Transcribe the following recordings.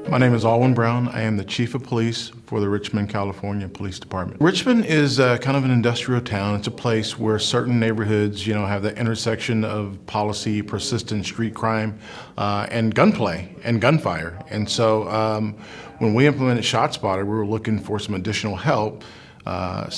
My name is Alwyn Brown. I am the Chief of Police for the Richmond, California Police Department. Richmond is kind of an industrial town. It's a place where certain neighborhoods, have the intersection of policy, persistent street crime, and gunplay and gunfire. And so when we implemented ShotSpotter, we were looking for some additional help, a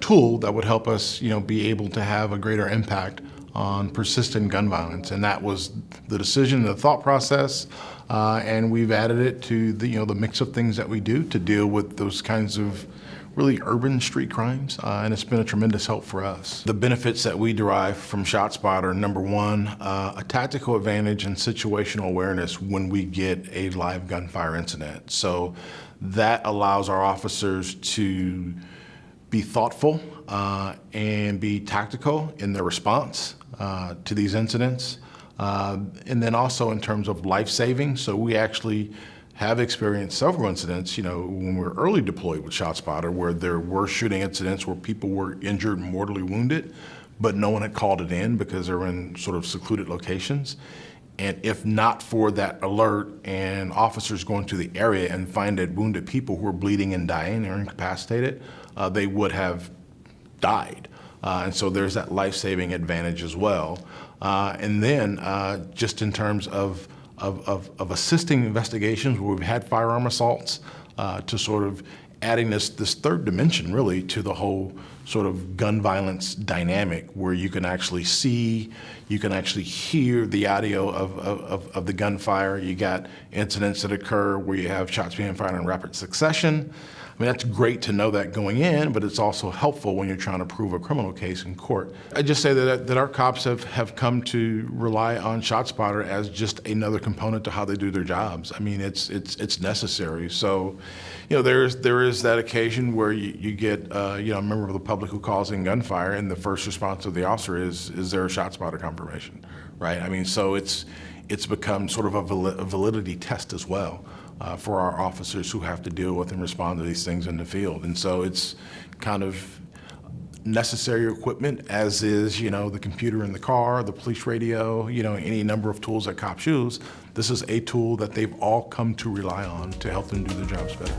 tool that would help us, be able to have a greater impact on persistent gun violence, and that was the decision, the thought process, and we've added it to the mix of things that we do to deal with those kinds of really urban street crimes, and it's been a tremendous help for us. The benefits that we derive from ShotSpotter: number one, a tactical advantage and situational awareness when we get a live gunfire incident. So that allows our officers to be thoughtful and be tactical in their response to these incidents. And then also in terms of life-saving, so we actually have experienced several incidents, when we were early deployed with ShotSpotter, where there were shooting incidents where people were injured and mortally wounded, but no one had called it in because they were in sort of secluded locations. And if not for that alert and officers going to the area and finding wounded people who were bleeding and dying or incapacitated, they would have died. And so there's that life-saving advantage as well. And then just in terms of assisting investigations where we've had firearm assaults, to sort of adding this third dimension really to the whole sort of gun violence dynamic, where you can actually see, you can actually hear the audio of the gunfire. You got incidents that occur where you have shots being fired in rapid succession. I mean, that's great to know that going in, but it's also helpful when you're trying to prove a criminal case in court. I just say that our cops have come to rely on ShotSpotter as just another component to how they do their jobs. I mean, it's necessary. So, there is that occasion where you get a member of the public who calls in gunfire, and the first response of the officer is there a ShotSpotter confirmation, right? I mean, so it's become sort of a validity test as well. For our officers who have to deal with and respond to these things in the field. And so it's kind of necessary equipment, as is, the computer in the car, the police radio, any number of tools that cops use. This is a tool that they've all come to rely on to help them do their jobs better.